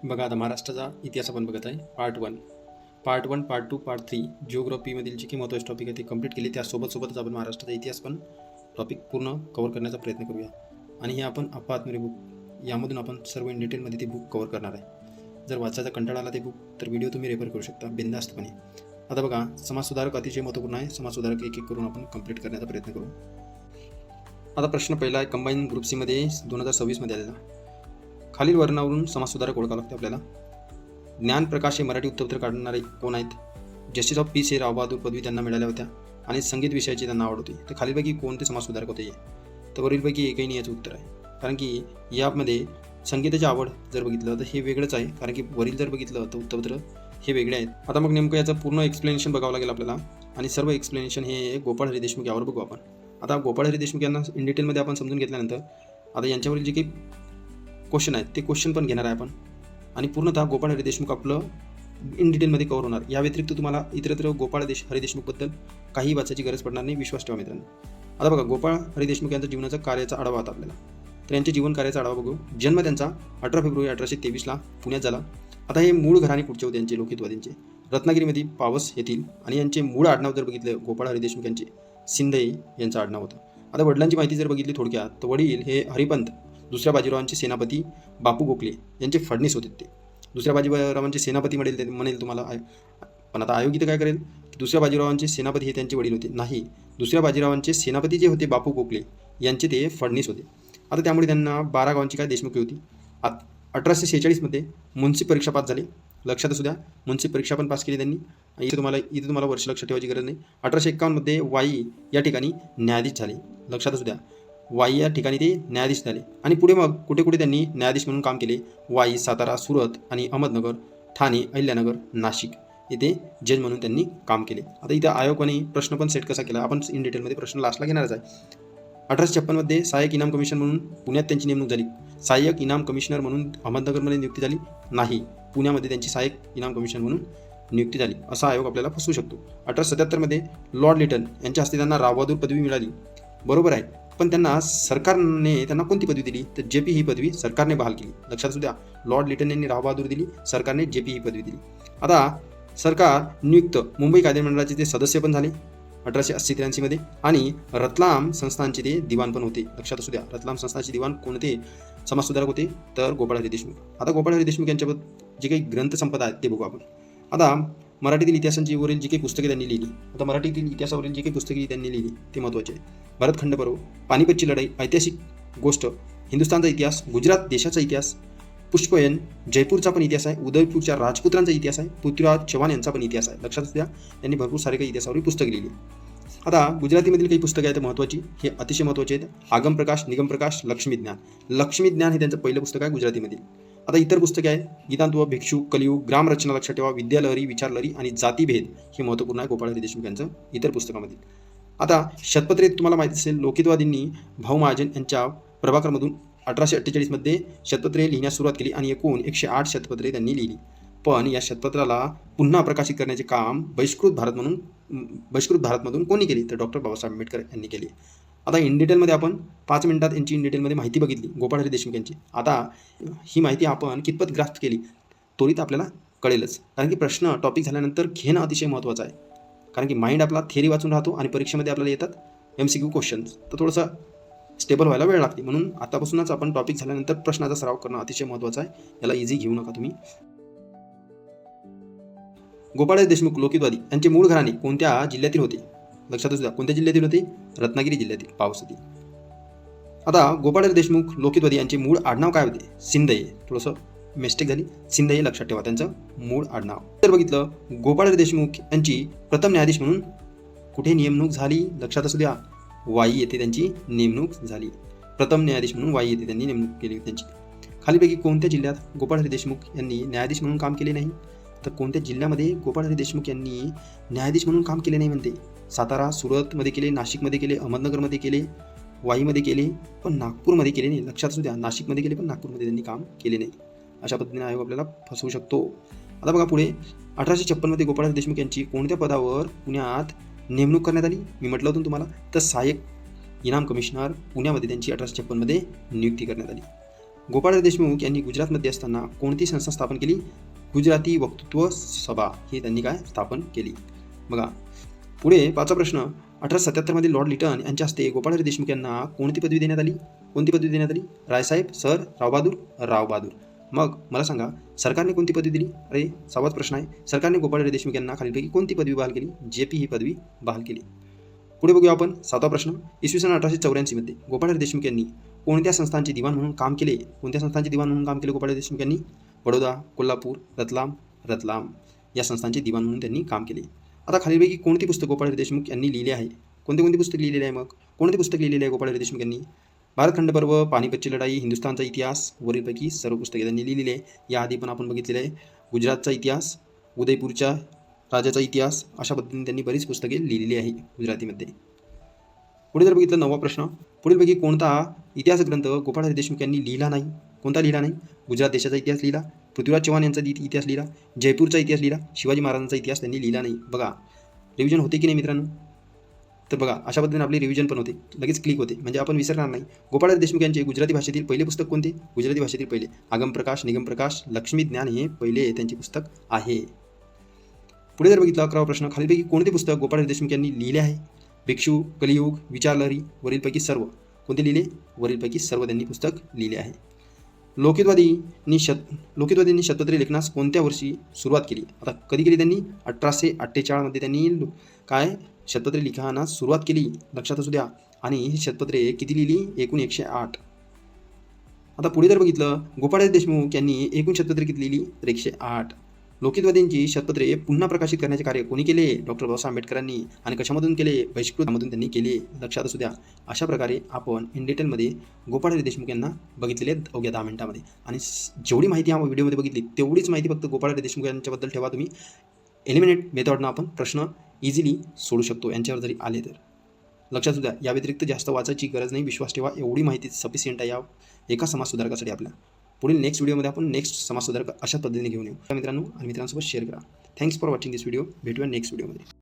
बघा आता महाराष्ट्राचा इतिहास आपण बघत आहे पार्ट वन पार्ट 2 पार्ट 3 जिओग्राफीमधील जे काही महत्त्वाचे टॉपिक आहे ते कंप्लीट केले. त्यासोबतच आपण महाराष्ट्राचा इतिहास पण टॉपिक पूर्ण कव्हर करण्याचा प्रयत्न करूया. आणि हे आपण अपाआत्मरे बुक यामधून आपण सर्व इन डिटेलमध्ये ते बुक कव्हर करणार आहे. जर वाचायचा कंटाळा आला ते बुक तर व्हिडिओ तुम्ही रेफर करू शकता बिनधास्तपणे. आता बघा, समाजसुधारक अतिशय महत्त्वपूर्ण आहे. समाजसुधारक एक एक करून आपण कंप्लीट करण्याचा प्रयत्न करू. आता प्रश्न पहिला आहे कंबाईन ग्रुप सी मध्ये 2026 आलेला. खालील वर्णावरून समाजसुधारक ओळखावं लागते आपल्याला. ज्ञानप्रकाश हे मराठी उत्तरपत्र काढणारे कोण आहेत? जस्टिस ऑफ पीस हे रावबहादूर पदवी त्यांना मिळाल्या होत्या आणि संगीत विषयाची त्यांना आवड होती. तर खालीलपैकी कोणते समाजसुधारक होते? तर वरीलपैकी एकही नाही याचं उत्तर आहे. कारण की यामध्ये संगीताची आवड जर बघितलं तर हे वेगळंच आहे, कारण की वरील जर बघितलं तर उत्तरपत्र हे वेगळे आहेत. आता मग नेमकं याचं पूर्ण एक्सप्लेनेशन बघावं लागेल आपल्याला आणि सर्व एक्सप्लेनेशन हे गोपाळ हरी देशमुख यावर बघू आपण. आता गोपाळ हरी देशमुख यांना इन डिटेलमध्ये आपण समजून घेतल्यानंतर आता यांच्यावरील जे काही क्वेश्चन आहेत ते क्वेश्चन पण घेणार आहे आपण आणि पूर्णतः गोपाळ हरी देशमुख आपलं इन डिटेलमध्ये कव्हर होणार. या व्यतिरिक्त तुम्हाला इतरत्र गोपाळ हरी देशमुखबद्दल काही वाचायची गरज पडणार नाही, विश्वास ठेवा मित्रांनो. आता बघा, गोपाळ हरी देशमुख यांचा जीवनाचा कार्याचा आढावा आता आपल्याला. तर यांच्या जीवन कार्याचा आढावा बघू. जन्म त्यांचा 18 फेब्रुवारी 1823 पुण्यात झाला. आता हे मूळ घराणे कुठचे होते यांचे? लोकहितवादींचे. रत्नागिरीमध्ये पावस येथील. आणि यांचे मूळ आडनाव जर बघितलं गोपाळ हरी देशमुख यांचे शिंदे यांचं आडनाव होतं. आता वडिलांची माहिती जर बघितली थोडक्यात तर वडील हे हरिपंत दुसऱ्या बाजीरावांचे सेनापती बापू गोखले यांचे फडणीस होते. ते दुसऱ्या बाजीरावांचे सेनापती म्हणेल तुम्हाला, पण आता आयोग इथं काय करेल की दुसऱ्या बाजीरावांचे सेनापती हे त्यांचे वडील होते. नाही, दुसऱ्या बाजीरावांचे सेनापती जे होते बापू गोखले यांचे ते फडणीस होते. आता त्यामुळे त्यांना 12 गावांची काय देशमुखी होती. 1846 मुन्सिप परीक्षा पास झाली. लक्षात असू द्या, मुन्सिप परीक्षा पण पास केली त्यांनी. इथे तुम्हाला वर्ष लक्षात ठेवायची गरज नाही. 1851 वाई या ठिकाणी न्यायाधीश झाले. लक्षात असू द्या, वाई या ठिकाणी ते न्यायाधीश झाले. आणि पुढे मग कुठे कुठे त्यांनी न्यायाधीश म्हणून काम केले? वाई, सातारा, सुरत आणि अहमदनगर, ठाणे, अहिल्यानगर, नाशिक येथे जज म्हणून त्यांनी काम केले. आता इथं आयोगाने प्रश्न पण सेट कसा केला आपण इन डिटेलमध्ये प्रश्न लास्टला घेणारच आहे. 1856 सहाय्यक इनाम कमिशन म्हणून पुण्यात त्यांची नेमणूक झाली. सहाय्यक इनाम कमिशनर म्हणून अहमदनगरमध्ये नियुक्ती झाली नाही, पुण्यामध्ये त्यांची सहाय्यक इनाम कमिशन म्हणून नियुक्ती झाली. असा आयोग आपल्याला फसवू शकतो. 1877 लॉर्ड लिटन यांच्या हस्ते त्यांना रावबहादूर पदवी मिळाली. बरोबर आहे, पण त्यांना सरकारने त्यांना कोणती पदवी दिली? तर जेपी ही पदवी सरकारने बहाल केली. लक्षात असू द्या, लॉर्ड लिटन यांनी रावबहादूर दिली, सरकारने जेपी ही पदवी दिली. आता सरकार नियुक्त मुंबई कायदेमंडळाचे ते सदस्य पण झाले 1883 आणि रतलाम संस्थानचे ते दिवाण पण होते. लक्षात असू द्या, रतलाम संस्थानचे दिवाण कोणते समाजसुधारक होते? तर गोपाळ हरी देशमुख. आता गोपाळ हरी देशमुख यांच्याबद्दल जे काही ग्रंथसंपदा आहेत ते बघू आपण. आता मराठीतील इतिहासांची वरील जी काही पुस्तके त्यांनी लिहिली, आता मराठीतील इतिहासावरील जी काही पुस्तके त्यांनी लिहिली ते महत्त्वाचे आहे. भरतखंड पर्व, पानिपतची लढाई, ऐतिहासिक गोष्ट, हिंदुस्थानचा इतिहास, गुजरात देशाचा इतिहास, पुष्पयन, जयपूरचा पण इतिहास आहे, उदयपूरच्या राजपुत्रांचा इतिहास आहे, पृथ्वीराज चव्हाण यांचा पण इतिहास आहे. लक्षात द्या, त्यांनी भरपूर सारे काही इतिहासावरील पुस्तके लिहिली. आता गुजरातीमधील काही पुस्तके आहेत महत्त्वाची, हे अतिशय महत्त्वाचे आहेत. आगम प्रकाश, निगम प्रकाश, लक्ष्मी ज्ञान हे त्यांचं पहिलं पुस्तक आहे गुजरातीमधील. आता इतर पुस्तके आहेत गीतांत्व, भिक्षू, कलियुग, ग्रामरचना लक्षात ठेवा, विद्यालहरी, विचारलहरी आणि जातीभेद हे महत्त्वपूर्ण आहे गोपाळ हरी देशमुख यांचं इतर पुस्तकामधील. आता शतपत्रे तुम्हाला माहिती असेल, लोकहितवादींनी भाऊ महाजन यांच्या प्रभाकरमधून 1848 शतपत्रे लिहिण्यास सुरुवात केली आणि एकूण 108 शतपत्रे त्यांनी लिहिली. पण या शतपत्राला पुन्हा प्रकाशित करण्याचे काम बहिष्कृत भारतमधून कोणी केली? तर डॉक्टर बाबासाहेब आंबेडकर यांनी केली. आता इन डिटेलमध्ये आपण 5 मिनिटात यांची इन डिटेलमध्ये माहिती बघितली गोपाळ हरी देशमुख यांची. आता ही माहिती आपण कितपत ग्रास्प केली त्वरित आपल्याला कळेलच, कारण की प्रश्न टॉपिक झाल्यानंतर घेणं अतिशय महत्त्वाचं आहे. कारण की माइंड आपला थेरी वाचून राहतो आणि परीक्षेमध्ये आपल्याला येतात MCQ क्वेश्चन्स, तर थोडंसं स्टेबल व्हायला वेळ लागते. म्हणून आतापासूनच आपण टॉपिक झाल्यानंतर प्रश्नाचा सराव करणं अतिशय महत्त्वाचं आहे. याला इझी घेऊ नका तुम्ही. गोपाळ हरी देशमुख लोकहितवादी यांचे मूळ घराणे कोणत्या जिल्ह्यातील होते? लक्षात असू द्या, कोणत्या जिल्ह्यातील होते? रत्नागिरी जिल्ह्यातील, पावस येथील. आता गोपाळ हरी देशमुख लोकहितवादी यांचे मूळ आडनाव काय होते? शिंदे. थोडंसं मिस्टेक झाली, शिंदे लक्षात ठेवा त्यांचं मूळ आडनाव. तर बघितलं, गोपाळ हरी देशमुख यांची प्रथम न्यायाधीश म्हणून कुठे नेमणूक झाली? लक्षात असू द्या, वाई येथे त्यांची नेमणूक झाली. प्रथम न्यायाधीश म्हणून वाई येथे त्यांनी नेमणूक केली त्यांची. खालीपैकी कोणत्या जिल्ह्यात गोपाळ हरी देशमुख यांनी न्यायाधीश म्हणून काम केले नाही? तर कोणत्या जिल्ह्यामध्ये गोपाळ हरी देशमुख यांनी न्यायाधीश म्हणून काम केले नाही म्हणते? सातारा, सुरतमध्ये केले, नाशिकमध्ये केले, अहमदनगरमध्ये केले, वाईमध्ये केले, पण नागपूरमध्ये केले नाही. लक्षात असू द्या, नाशिकमध्ये केले पण नागपूरमध्ये त्यांनी काम केले नाही. अशा पद्धतीने आयोग आपल्याला फसवू शकतो. आता बघा पुढे, 1856 गोपाळ हरी देशमुख यांची कोणत्या पदावर पुण्यात नेमणूक करण्यात आली? मी म्हटलं होतं तुम्हाला, तर सहाय्यक इनाम कमिशनर पुण्यामध्ये त्यांची 1856 नियुक्ती करण्यात आली. गोपाळराव देशमुख यांनी गुजरातमध्ये असताना कोणती संस्था स्थापन केली? गुजराती वक्तृत्व सभा ही त्यांनी काय स्थापन केली. बघा पुढे 5वा प्रश्न. 1877 मध्ये लॉर्ड लिटन यांच्या हस्ते गोपाळराव देशमुख यांना कोणती पदवी देण्यात आली? कोणती पदवी देण्यात आली? रायसाहेब, सर, रावबहादूर. मग मला सांगा सरकारने कोणती पदवी दिली? अरे 6वाच प्रश्न आहे. सरकारने गोपाळराव देशमुख यांना खालीलपैकी कोणती पदवी बहाल केली? जेपी ही पदवी बहाल केली. पुढे बघूया आपण 7वा प्रश्न. इसवी सन 1884 मध्ये गोपाळराव देशमुख यांनी कोणत्या संस्थांचे दिवाण म्हणून काम केले? कोणत्या संस्थांचे दिवाण म्हणून काम केले गोपाळराव देशमुख यांनी? बडोदा, कोल्हापूर, रतलाम या संस्थांचे दिवाण म्हणून त्यांनी काम केले. आता खालीलपैकी कोणती पुस्तक गोपाळराव देशमुख यांनी लिहिले आहे? कोणते पुस्तक लिहिलेले आहे? मग कोणते पुस्तक लिहिलेले आहे गोपाळराव देशमुख यांनी? भारतखंड पर्व, पानिपतची लढाई, हिंदुस्थानचा इतिहास वरीलपैकी सर्व पुस्तके त्यांनी लिहिलेली आहे. याआधी पण आपण बघितलेले आहे. गुजरातचा इतिहास, उदयपूरच्या राजाचा इतिहास अशा पद्धतीने त्यांनी बरीच पुस्तके लिहिलेली आहे गुजरातीमध्ये. पुढे जर बघितलं 9वा प्रश्न. पुढीलपैकी कोणता इतिहास ग्रंथ गोपाळराव देशमुख यांनी लिहिला नाही? कोणता लिहिला नाही? गुजरात देशाचा इतिहास लिहिला, पृथ्वीराज चव्हाण यांचा इतिहास लिहिला, जयपूरचा इतिहास लिहिला, शिवाजी महाराजांचा इतिहास त्यांनी लिहिला नाही. बघा रिव्हिजन होते की नाही मित्रांनो? तर बघा अशा पद्धतीने आपली रिव्हिजन पण होते, लगेच क्लिक होते, म्हणजे आपण विसरणार नाही. गोपाळराव देशमुख यांचे गुजराती भाषेतील पहिले पुस्तक कोणते? गुजराती भाषेतील पहिले आगमप्रकाश, निगमप्रकाश, लक्ष्मी ज्ञान हे पहिले त्यांचे पुस्तक आहे. पुढे जर बघितलं 11वा प्रश्न. खालीलपैकी कोणते पुस्तक गोपाळराव देशमुख यांनी लिहिले आहे? भिक्षू, कलियुग, विचारलहरी वरीलपैकी सर्व. कोणते लिहिले? वरीलपैकी सर्व त्यांनी पुस्तक लिहिले आहे. लोकहितवादींनी शतपत्रे लेखनास कोणत्या वर्षी सुरुवात केली? आता कधी केली त्यांनी? 1848 मध्ये त्यांनी काय शतपत्रे लिखाणास सुरुवात केली. लक्षात असू द्या. आणि ही शतपत्रे किती लिहिली? एकूण 108. आता पुढे जर बघितलं गोपाळराव देशमुख यांनी एकूण शतपत्रे किती लिहिली? तर 108. लोकहितवादींची शतपत्रे पुन्हा प्रकाशित करण्याचे कार्य कोणी केले? डॉक्टर बाबासाहेब आंबेडकरांनी. आणि कशामधून केले? बहिष्कृतमधून त्यांनी केले. लक्षात असू द्या. अशा प्रकारे आपण इन डिटेलमध्ये गोपाळराव देशमुख यांना बघितलेले अवघ्या 10 मिनिटांमध्ये. आणि जेवढी माहिती या व्हिडिओमध्ये बघितली तेवढीच माहिती फक्त गोपाळराव देशमुख यांच्याबद्दल ठेवा तुम्ही. एलिमिनेट मेथडनं आपण प्रश्न इझिली सोडू शकतो यांच्यावर जरी आले तर. लक्षात असू द्या. या व्यतिरिक्त जास्त वाचायची गरज नाही. विश्वास ठेवा. एवढी माहिती सफिशियंट आहे या एका समाजसुधारकासाठी आपल्या. पुढील नेक्स्ट व्हिडिओमध्ये आपण नेक्स्ट समाजसुधारक अशा पद्धतीने घेऊन येऊ. मित्रांनो आणि मित्रांसोबत शेअर करा. Thanks for watching this video. भेटूया नेक्स्ट व्हिडिओमध्ये.